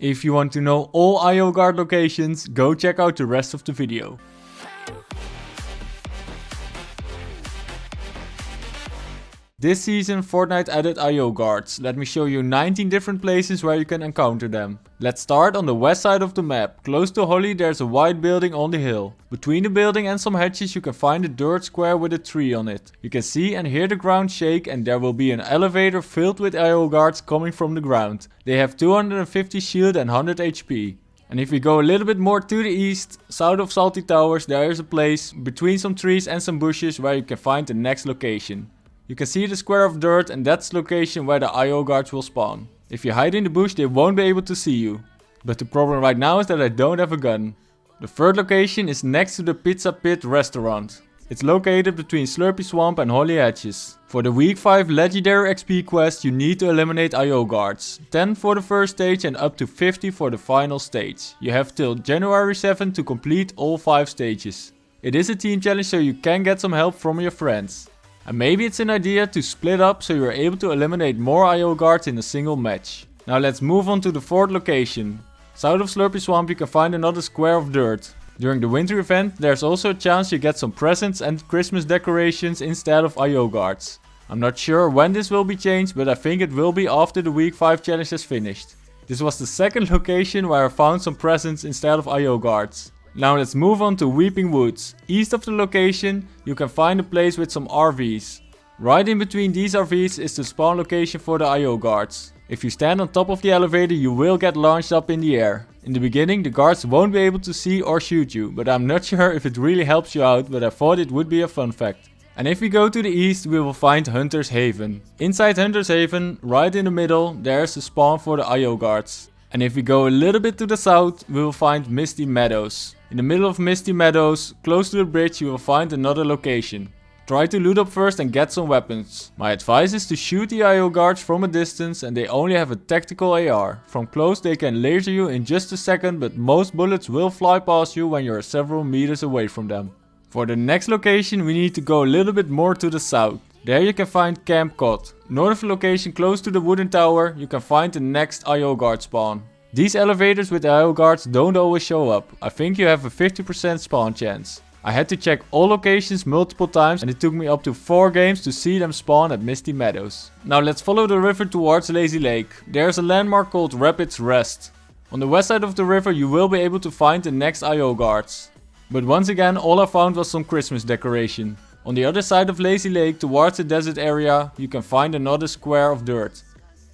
If you want to know all IO guard locations, go check out the rest of the video. This season Fortnite added IO guards. Let me show you 19 different places where you can encounter them. Let's start on the west side of the map. Close to Holly there's a white building on the hill. Between the building and some hedges you can find a dirt square with a tree on it. You can see and hear the ground shake, and there will be an elevator filled with IO guards coming from the ground. They have 250 shield and 100 HP. And if we go a little bit more to the east, south of Salty Towers, there is a place between some trees and some bushes where you can find the next location. You can see the square of dirt, and that's the location where the IO guards will spawn. If you hide in the bush they won't be able to see you. But the problem right now is that I don't have a gun. The third location is next to the Pizza Pit restaurant. It's located between Slurpy Swamp and Holly Hedges. For the week 5 legendary XP quest you need to eliminate IO guards. 10 for the first stage and up to 50 for the final stage. You have till January 7 to complete all 5 stages. It is a team challenge, so you can get some help from your friends. And maybe it's an idea to split up so you're able to eliminate more IO guards in a single match. Now let's move on to the fourth location. South of Slurpy Swamp you can find another square of dirt. During the winter event there's also a chance you get some presents and Christmas decorations instead of IO guards. I'm not sure when this will be changed, but I think it will be after the week 5 challenge is finished. This was the second location where I found some presents instead of IO guards. Now let's move on to Weeping Woods. East of the location you can find a place with some RVs. Right in between these RVs is the spawn location for the IO guards. If you stand on top of the elevator you will get launched up in the air. In the beginning the guards won't be able to see or shoot you, but I'm not sure if it really helps you out, but I thought it would be a fun fact. And if we go to the east we will find Hunter's Haven. Inside Hunter's Haven, right in the middle, there's the spawn for the IO guards. And if we go a little bit to the south we will find Misty Meadows. In the middle of Misty Meadows, close to the bridge, you will find another location. Try to loot up first and get some weapons. My advice is to shoot the IO guards from a distance, and they only have a tactical AR. From close they can laser you in just a second, but most bullets will fly past you when you are several meters away from them. For the next location we need to go a little bit more to the south. There you can find Camp Cod. North of the location close to the wooden tower you can find the next IO guard spawn. These elevators with IO guards don't always show up. I think you have a 50% spawn chance. I had to check all locations multiple times and it took me up to 4 games to see them spawn at Misty Meadows. Now let's follow the river towards Lazy Lake. There's a landmark called Rapids Rest. On the west side of the river you will be able to find the next IO guards. But once again all I found was some Christmas decoration. On the other side of Lazy Lake towards the desert area you can find another square of dirt.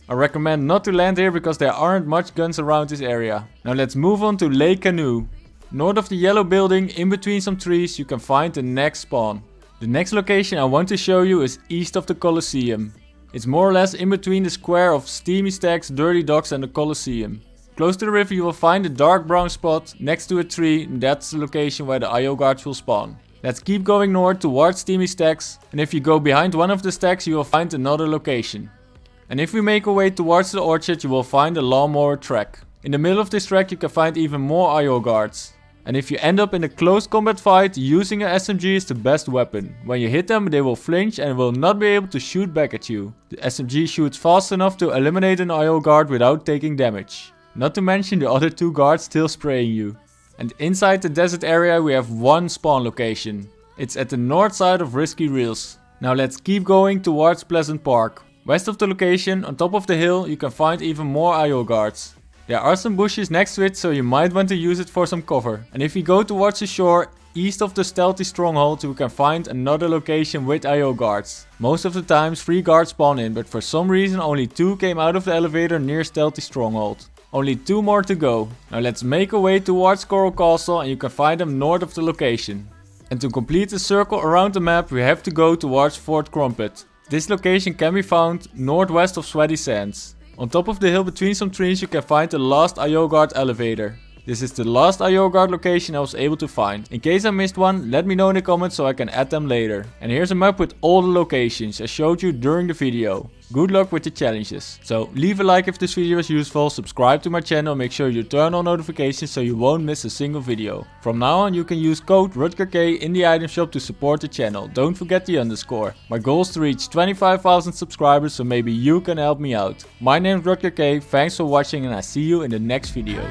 I recommend not to land here because there aren't much guns around this area. Now let's move on to Lake Canoe. North of the yellow building, in between some trees, you can find the next spawn. The next location I want to show you is east of the Colosseum. It's more or less in between the square of Steamy Stacks, Dirty Docks and the Colosseum. Close to the river you will find a dark brown spot next to a tree, and that's the location where the IO guards will spawn. Let's keep going north towards Steamy Stacks, and if you go behind one of the stacks you will find another location. And if we make our way towards the orchard you will find a lawnmower track. In the middle of this track you can find even more IO guards. And if you end up in a close combat fight, using an SMG is the best weapon. When you hit them they will flinch and will not be able to shoot back at you. The SMG shoots fast enough to eliminate an IO guard without taking damage. Not to mention the other 2 guards still spraying you. And inside the desert area we have one spawn location. It's at the north side of Risky Reels. Now let's keep going towards Pleasant Park. West of the location, on top of the hill, you can find even more IO guards. There are some bushes next to it, so you might want to use it for some cover. And if we go towards the shore, east of the Stealthy Stronghold, we can find another location with IO guards. Most of the times 3 guards spawn in, but for some reason only 2 came out of the elevator near Stealthy Stronghold. Only 2 more to go. Now let's make our way towards Coral Castle and you can find them north of the location. And to complete the circle around the map we have to go towards Fort Crumpet. This location can be found northwest of Sweaty Sands. On top of the hill between some trees you can find the last IO guard elevator. This is the last IO guard location I was able to find. In case I missed one, let me know in the comments so I can add them later. And here's a map with all the locations I showed you during the video. Good luck with the challenges. So leave a like if this video was useful, subscribe to my channel, make sure you turn on notifications so you won't miss a single video. From now on you can use code RutgerK in the item shop to support the channel. Don't forget the underscore. My goal is to reach 25,000 subscribers, so maybe you can help me out. My name is RutgerK, thanks for watching and I see you in the next video.